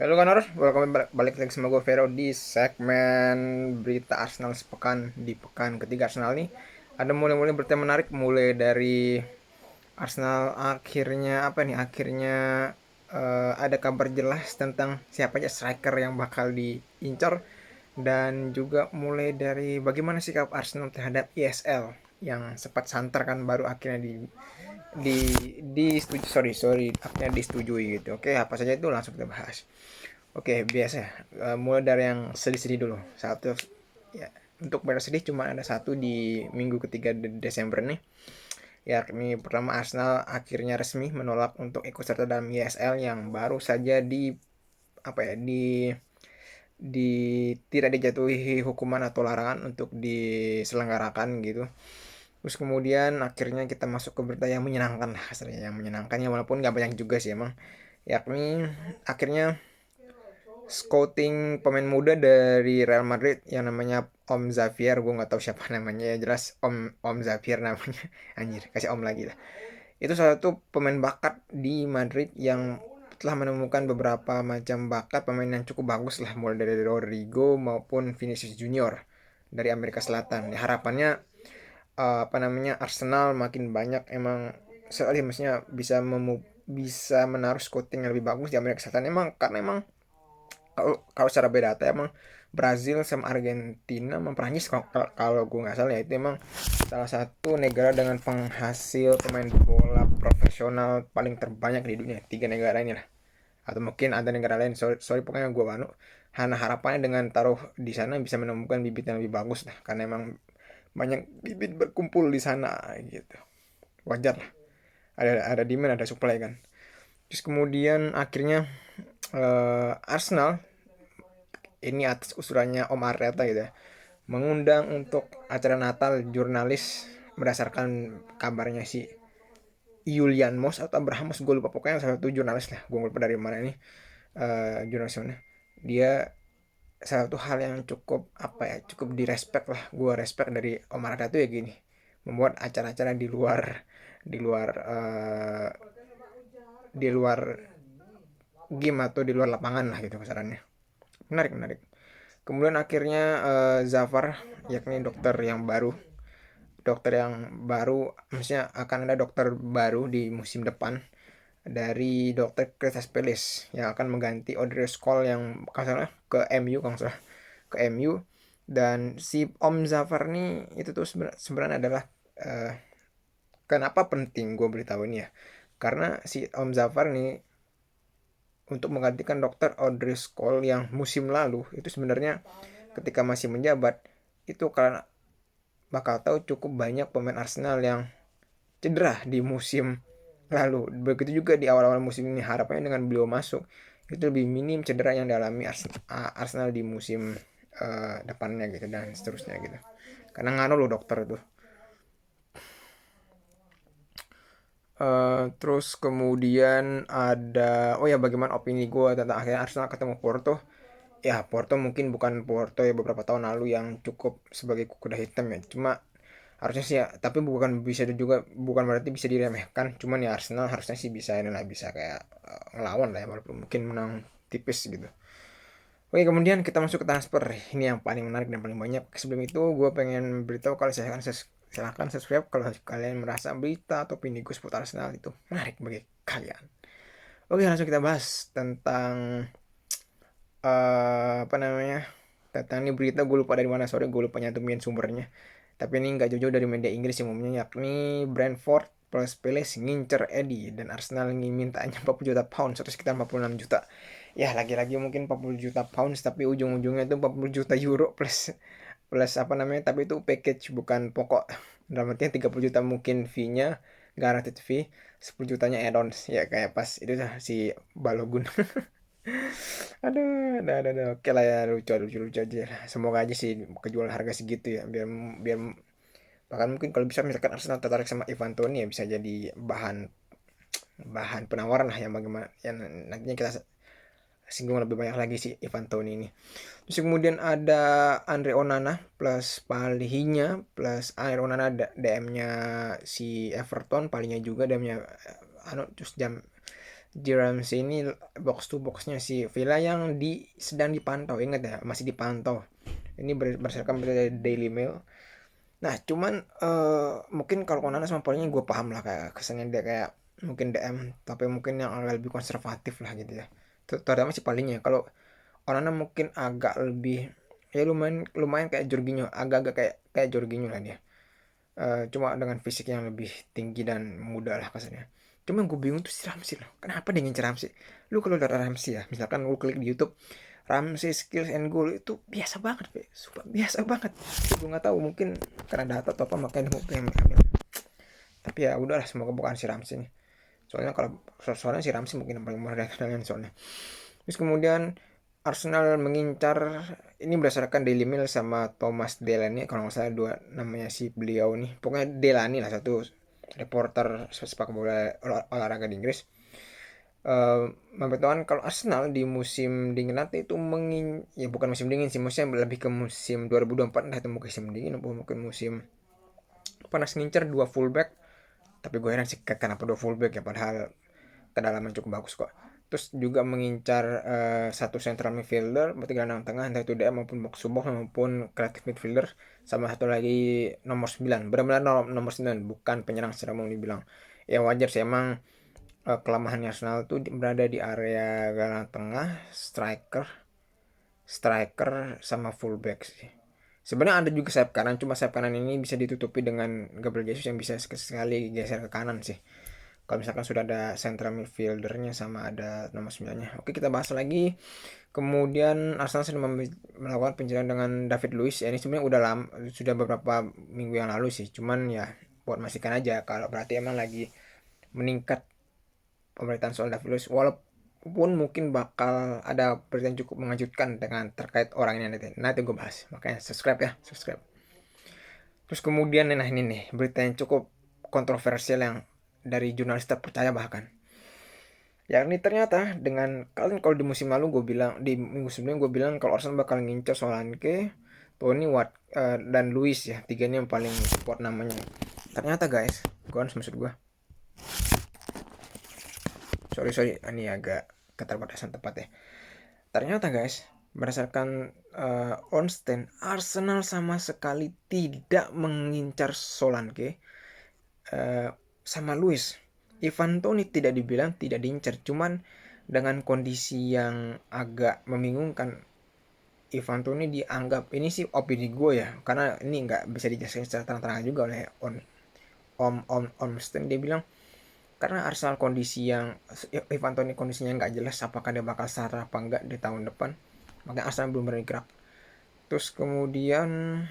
Halo Kanor, welcome balik lagi sama gue Vero di segmen berita Arsenal sepekan. Di pekan ketiga Arsenal nih ada mulai-mulai berita menarik, mulai dari Arsenal akhirnya ada kabar jelas tentang siapa aja striker yang bakal diincar, dan juga mulai dari bagaimana sikap Arsenal terhadap ESL yang sempat santer kan, baru akhirnya akhirnya disetujui gitu. Oke, apa saja itu langsung kita bahas. Oke, biasa. Mulai dari yang sedih-sedih dulu. Satu, ya, untuk berita sedih cuma ada satu di minggu ketiga Desember nih. Yakni pertama, Arsenal akhirnya resmi menolak untuk ikut serta dalam ESL yang baru saja apa ya di tidak dijatuhi hukuman atau larangan untuk diselenggarakan gitu. Terus kemudian akhirnya kita masuk ke berita yang menyenangkan lah, hasilnya yang menyenangkan ya, walaupun nggak banyak juga sih emang. Yakni akhirnya scouting pemain muda dari Real Madrid yang namanya Om Xavier. Gue nggak tahu siapa namanya, ya jelas Om Xavier namanya. Anjir, kasih Om lagi lah. Itu salah satu pemain bakat di Madrid yang telah menemukan beberapa macam bakat pemain yang cukup bagus lah, mulai dari Rodrigo maupun Vinicius Junior dari Amerika Selatan. Ya, harapannya Arsenal makin banyak emang soalnya maksudnya bisa menaruh scouting yang lebih bagus di Amerika Selatan, emang karena emang kalau secara beda data emang Brazil sama Argentina sama Prancis, kalau gue nggak salah ya, itu emang salah satu negara dengan penghasil pemain bola profesional paling terbanyak di dunia, tiga negara ini lah. Atau mungkin ada negara lain, sorry pokoknya gue Hana harapannya dengan taruh di sana bisa menemukan bibit yang lebih bagus lah, karena emang banyak bibit berkumpul di sana gitu. Wajar lah, ada demand ada supply kan. Terus kemudian akhirnya Arsenal ini atas usulannya Om Arteta gitu ya, mengundang untuk acara Natal jurnalis berdasarkan kabarnya si Julian Moss atau Abraham Moss, gue lupa, pokoknya salah satu jurnalis lah, gue lupa dari mana ini jurnalisnya. Dia salah satu hal yang cukup cukup direspek lah, gue respect dari Om Arteta tuh ya gini, membuat acara-acara di luar uh, di luar game atau di luar lapangan lah gitu kasarannya. Menarik menarik. Kemudian akhirnya Zafar, yakni dokter yang baru, maksudnya akan ada dokter baru di musim depan dari dokter Crystal Palace yang akan mengganti Audrey Scholl yang kalau salah ke MU, dan si Om Zafar nih itu tuh sebenarnya adalah kenapa penting gue beritahu ini ya, karena si Om Zafar nih untuk menggantikan dokter Audrey Scholl yang musim lalu itu sebenarnya ketika masih menjabat itu, karena bakal tahu cukup banyak pemain Arsenal yang cedera di musim lalu. Begitu juga di awal-awal musim ini, harapannya dengan beliau masuk itu lebih minim cedera yang dialami Arsenal di musim depannya gitu, dan seterusnya gitu. Karena nganu loh dokter tuh. Terus kemudian ada, oh ya, bagaimana opini gue tentang akhirnya Arsenal ketemu Porto. Ya, Porto mungkin bukan Porto ya beberapa tahun lalu yang cukup sebagai kuda hitam ya. Cuma harusnya sih ya, tapi bukan berarti bisa diremehkan. Cuman ya Arsenal harusnya sih bisa ini lah, bisa kayak ngelawan lah ya, walaupun mungkin menang tipis gitu. Oke, kemudian kita masuk ke transfer. Ini yang paling menarik dan paling banyak. Sebelum itu gue pengen beritahu kalau silahkan subscribe kalau kalian merasa berita atau opini gue seputar Arsenal itu menarik bagi kalian. Oke, langsung kita bahas tentang apa namanya, tentang ini berita, gue lupa dari mana, sorry gue lupa nyantumin sumbernya, tapi ini nggak jauh-jauh dari media Inggris umumnya, yakni Brentford plus Palace ngincer Eddie dan Arsenal mintanya 40 juta pound atau sekitar 46 juta. Ya, lagi-lagi mungkin 40 juta pounds tapi ujung-ujungnya itu 40 juta euro plus plus apa namanya, tapi itu package bukan pokok, dalam artian 30 juta mungkin fee-nya, guaranteed fee, 10 jutanya add-ons ya, kayak pas itu si Balogun. Aduh, oke lah ya, lucu aja lah. Semoga aja sih kejual harga segitu ya, biar biar bahkan mungkin kalau bisa misalkan Arsenal tertarik sama Ivan Toney ya, bisa jadi bahan bahan penawaran lah yang bagaimana yang nantinya kita singgung lebih banyak lagi si Ivan Toney ini. Terus kemudian ada Andre Onana plus Palhinha, plus Andre Onana DM-nya si Everton, Palhinha juga DM-nya terus Ramsey ini box to boxnya si Villa yang sedang dipantau, ingat ya, masih dipantau. Ini berdasarkan berita dari Daily Mail. Nah cuman mungkin kalau Onana sama Paulinho gue paham lah, kayak kesannya dia kayak mungkin DM, tapi mungkin yang agak lebih konservatif lah gitu ya, terutama si Paulinho. Kalau Onana mungkin agak lebih, ya lumayan lumayan kayak Jorginho, agak-agak kayak Jorginho lah dia. Cuma dengan fisik yang lebih tinggi dan muda lah kasarnya. Cuma gue bingung tuh si Ramsey loh. Kenapa dia ngincer Ramsey? Lu kalau lihat Ramsey ya, misalkan lu klik di YouTube Ramsey skills and goal, itu biasa banget, Be. Sumpah biasa banget. Gue nggak tahu, mungkin karena data atau apa makanya dia mau pengen ambil. Tapi ya udahlah, semoga bukan si Ramsey nih. Soalnya si Ramsey mungkin yang paling murah dari kalian soalnya. Terus kemudian Arsenal mengincar, ini berdasarkan Daily Mail sama Thomas Delaney kalau nggak salah, dua namanya si beliau nih, pokoknya Delaney lah, satu reporter sepak bola olahraga di Inggris, memberitahukan kalau Arsenal di musim dingin nanti itu ya bukan musim dingin sih, musim lebih ke musim 2024, entah itu mungkin musim dingin atau mungkin musim panas, ngincer dua fullback. Tapi gue heran sih kenapa dua fullback ya, padahal kedalaman cukup bagus kok. Terus juga mengincar satu central midfielder, berarti gelandang tengah, entah itu DM maupun box to box maupun creative midfielder, sama satu lagi nomor 9. Benar-benar nomor 9, bukan penyerang secara umum dibilang. Ya wajar sih emang, kelemahan Arsenal tuh berada di area gelandang tengah, striker sama fullback sih. Sebenarnya ada juga sayap kanan, cuma sayap kanan ini bisa ditutupi dengan Gabriel Jesus yang bisa sekali geser ke kanan sih. Kalau misalkan sudah ada central midfieldernya sama ada nomor 9-nya. Oke, kita bahas lagi. Kemudian Arsenal sudah melakukan pencarian dengan David Luiz. Ya, ini sebenarnya udah lama, sudah beberapa minggu yang lalu sih. Cuman ya buat memastikan aja kalau berarti emang lagi meningkat pemberitaan soal David Luiz. Walaupun mungkin bakal ada berita yang cukup mengejutkan dengan terkait orang ini nanti. Nanti gue bahas. Makanya subscribe ya, subscribe. Terus kemudian nah ini nih berita yang cukup kontroversial yang dari jurnalis terpercaya bahkan. Yakni ternyata dengan kalian, kalau di musim lalu gue bilang, di minggu sebelumnya gue bilang kalau Arsenal bakal ngincar Solanke, Tony Watt, dan Luis ya, tiganya yang paling kuat namanya. Ternyata guys, gue harus maksud gue. Sorry, ini agak keterbatasan tepat ya. Ternyata guys, berdasarkan Onsten, Arsenal sama sekali tidak mengincar Solanke sama Luis. Ivan Toney tidak dibilang tidak diincar, cuman dengan kondisi yang agak membingungkan. Ivan Toney dianggap, ini sih opini gue ya, karena ini nggak bisa dijelaskan secara terang-terangan juga oleh Ormston. Dia bilang karena Arsenal kondisi yang Ivan Toney kondisinya nggak jelas apakah dia bakal start apa enggak di tahun depan, makanya Arsenal belum berani gerak. Terus kemudian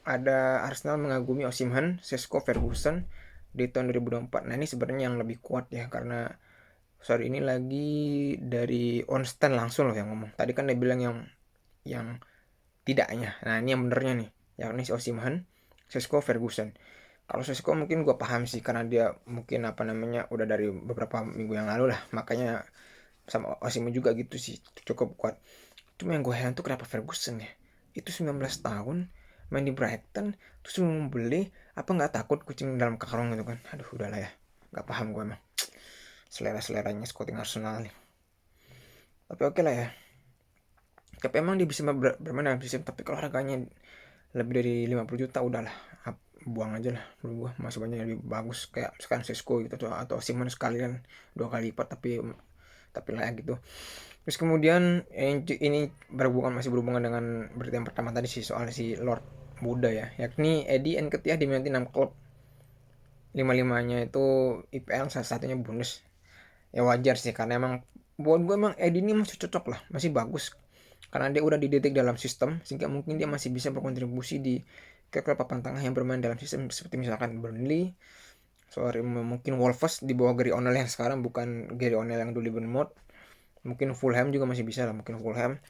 ada Arsenal mengagumi Osimhen, Sesko Ferguson di tahun 2024. Nah ini sebenarnya yang lebih kuat ya, karena ini lagi dari Onsten langsung loh yang ngomong. Tadi kan dia bilang yang tidaknya. Nah ini yang benernya nih, yakni si Osimhen, Sesko Ferguson. Kalau Sesko mungkin gue paham sih, karena dia mungkin apa namanya udah dari beberapa minggu yang lalu lah, makanya sama Osimhen juga gitu sih cukup kuat. Cuma yang gue heran tuh kenapa Ferguson ya, itu 19 tahun main di Brighton terus mau beli, apa nggak takut kucing dalam karung gitu kan. Aduh udahlah ya, nggak paham gue emang selera-seleranya scouting Arsenal nih. Tapi oke lah ya, tapi emang dia bisa bermain dalam sistem, tapi kalau harganya lebih dari 50 juta udahlah, buang aja lah menurut gue. Masih banyak yang lebih bagus kayak sekarang Sesko gitu, atau Simon sekalian 2 kali lipat, tapi layak gitu. Terus kemudian ini masih berhubungan dengan berita yang pertama tadi sih, soal si Lord Buddha ya, yakni Eddie Nketiah diminati 6 klub, 5-5-nya itu IPL, salah satunya Bundes. Ya wajar sih, karena emang buat gue emang Eddie ini masih cocok lah, masih bagus, karena dia udah dididik dalam sistem sehingga mungkin dia masih bisa berkontribusi ke klub papan tengah yang bermain dalam sistem seperti misalkan Burnley, mungkin Wolves di bawah Gary O'Neill yang sekarang, bukan Gary O'Neill yang dulu di Bournemouth. Mungkin Fulham juga masih bisa lah, mungkin Fulham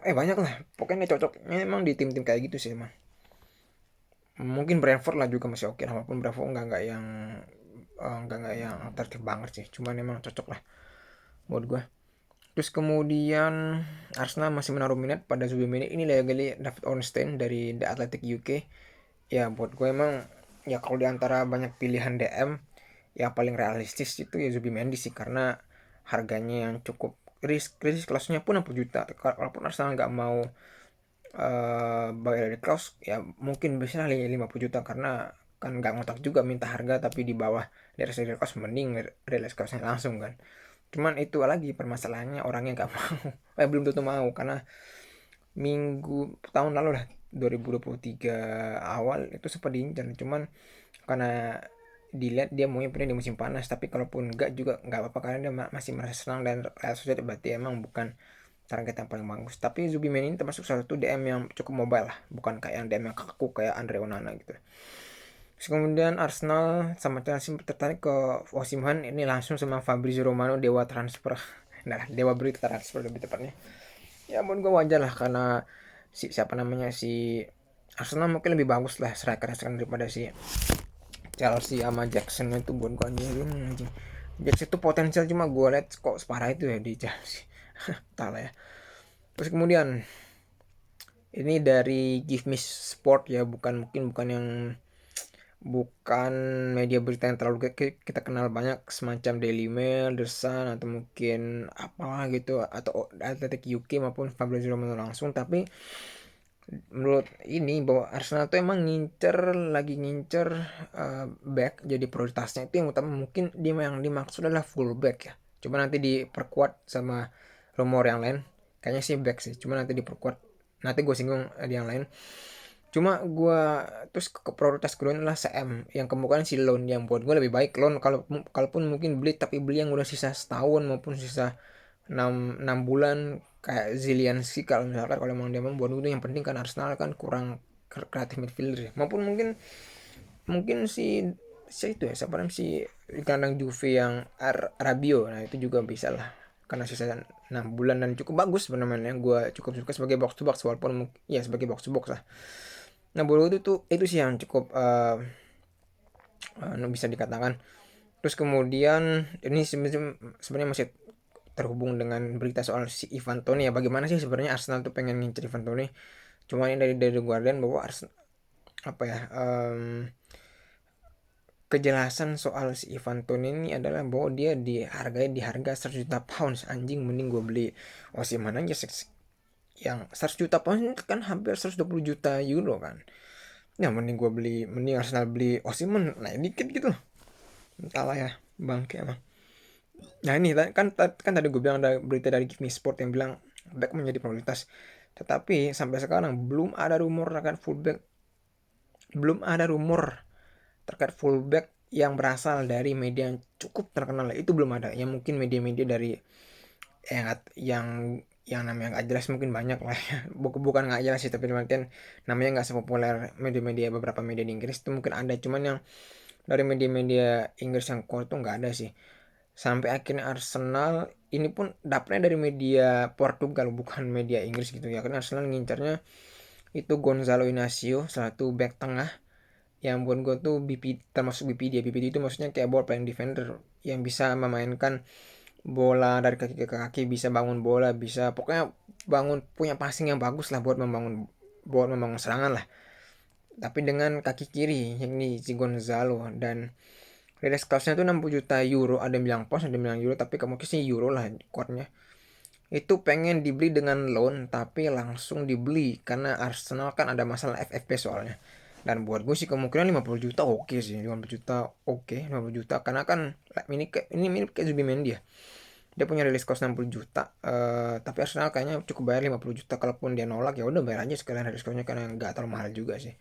banyak lah, pokoknya cocoknya emang di tim-tim kayak gitu sih emang. Mungkin Brentford lah juga masih oke lah, walaupun Brentford nggak yang tertib banget sih, cuman emang cocok lah buat gue. Terus kemudian Arsenal masih menaruh minat pada Zubimendi. Ini lagi David Ornstein dari The Athletic UK. Ya buat gue emang, ya kalau diantara banyak pilihan DM, yang paling realistis itu ya Zubimendi sih, karena harganya yang cukup krisis kelasnya pun 60 juta. Kalaupun Arsenal nggak mau bayar dari kelas ya mungkin bisa 50 juta, karena kan nggak ngotak juga minta harga tapi di bawah dari kelas, mending rilis kelasnya langsung kan. Cuman itu lagi permasalahannya, orangnya nggak mau. Belum tentu mau, karena tahun lalu lah 2023 awal itu sempat diincar, cuman karena dilihat dia maunya pindah di musim panas. Tapi kalaupun enggak juga nggak apa-apa, karena dia masih merasa senang dan Real Sociedad berarti emang bukan target yang paling bagus. Tapi Zubimendi ini termasuk salah satu DM yang cukup mobile lah, bukan kayak yang DM yang kaku kayak Andre Onana gitu. Terus kemudian Arsenal sama Chelsea tertarik ke Osimhen, ini langsung sama Fabrizio Romano, dewa transfer. Nah, dewa berita transfer lebih tepatnya. Ya ampun, gue wajar lah, karena siapa namanya, si Arsenal mungkin lebih bagus lah striker daripada si Chelsea sama Jackson. Itu buat gue anjing. Jackson itu potensial, cuma gue liat kok separah itu ya di Chelsea. Entah lah ya. Terus kemudian ini dari Give Me Sport ya, bukan yang bukan media berita yang terlalu kita kenal banyak, semacam Daily Mail, The Sun, atau mungkin apalah gitu, atau Athletic UK maupun Fabrizio Romano langsung. Tapi menurut ini bahwa Arsenal tuh emang lagi ngincer back jadi prioritasnya. Itu yang utama, mungkin dia yang dimaksud adalah full back ya. Coba nanti diperkuat sama rumor yang lain. Kayaknya sih back sih, cuma nanti diperkuat. Nanti gue singgung di yang lain. Cuma gue terus ke prioritas kedua adalah CM, yang kemungkinan si loan, yang buat gue lebih baik loan. Kalaupun mungkin beli, tapi beli yang udah sisa setahun maupun sisa 6 bulan kayak Zielinski. Kalau misalkan kalau emang dia mau buat itu, yang penting kan Arsenal kan kurang kreatif midfielder ya. Maupun mungkin si itu ya, siapa namanya, si kandang Juve yang Rabiot. Nah itu juga bisa lah, karena sisa 6 bulan dan cukup bagus sebenarnya. Gue cukup suka sebagai box to box, walaupun ya sebagai box to box lah. Nah bola itu sih yang cukup bisa dikatakan. Terus kemudian ini sebenarnya masih terhubung dengan berita soal si Ivan Toney ya. Bagaimana sih sebenarnya Arsenal tuh pengen ngincer Ivan Toney? Cuma ini dari The Guardian bahwa Arsenal apa ya, kejelasan soal si Ivan Toney ini adalah bahwa dia dihargai di harga 100 juta pounds. Anjing, mending gue beli Osimhen aja yang 100 juta pounds kan hampir 120 juta euro kan. Ya mending Arsenal beli Osimhen naik dikit gitu. Entahlah ya, bangke emang. Nah ini kan tadi gue bilang ada berita dari Give Me Sport yang bilang back menjadi prioritas. Tetapi sampai sekarang belum ada rumor terkait fullback yang berasal dari media yang cukup terkenal. Itu belum ada. Ya mungkin media-media dari yang namanya nggak jelas mungkin banyak lah ya. Bukan nggak jelas sih, tapi mungkin namanya nggak sepopuler media-media, beberapa media di Inggris itu mungkin ada, cuman yang dari media-media Inggris yang core tuh nggak ada sih. Sampai akhirnya Arsenal ini pun dapetnya dari media Portugal, bukan media Inggris gitu ya. Karena Arsenal ngincarnya itu Gonzalo Inacio, salah satu back tengah yang buat gue tuh termasuk BPD. BPD itu maksudnya kayak ball playing defender yang bisa memainkan bola dari kaki ke kaki, bisa bangun bola, bisa pokoknya punya passing yang bagus lah buat membangun serangan lah. Tapi dengan kaki kiri, yang ini si Gonzalo. Dan release cost-nya tuh 60 juta euro. Ada yang bilang pound, ada yang bilang euro, tapi kamu sih euro lah kuatnya. Itu pengen dibeli dengan loan, tapi langsung dibeli karena Arsenal kan ada masalah FFP soalnya. Dan buat gue sih kemungkinan 50 juta oke sih. 50 juta oke, 50 juta karena kan ini mirip kayak Zubimendi ya. Dia punya release cost 60 juta. Tapi Arsenal kayaknya cukup bayar 50 juta. Kalaupun dia nolak ya udah bayar aja sekalian release cost-nya, karena nggak terlalu mahal juga sih.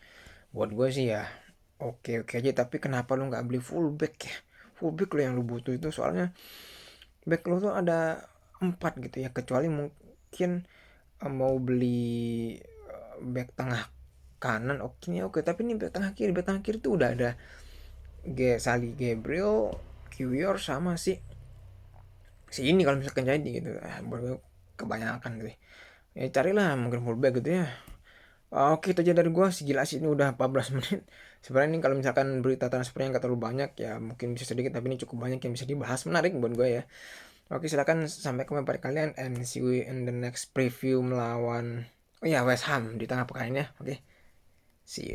Buat gue sih ya oke oke aja. Tapi kenapa lu nggak beli fullback ya? Fullback lo yang lu butuh itu, soalnya back lo tuh ada 4 gitu ya. Kecuali mungkin mau beli back tengah kanan, oke nih oke. Tapi nih back tengah kiri tuh udah ada Sali Gabriel, Kiwior, sama si ini kalau misalkan jadi gitu. Kebanyakan gitu ya. Carilah mungkin fullback gitu ya. Oke, itu aja dari gua. Gila sih, ini udah 14 menit. Sebenarnya ini kalau misalkan berita transfernya nggak terlalu banyak ya mungkin bisa sedikit, tapi ini cukup banyak yang bisa dibahas, menarik buat gua ya. Oke, silakan sampai ketemu pada kalian, and see you in the next preview melawan West Ham di tengah pekan ini ya. Oke, see you.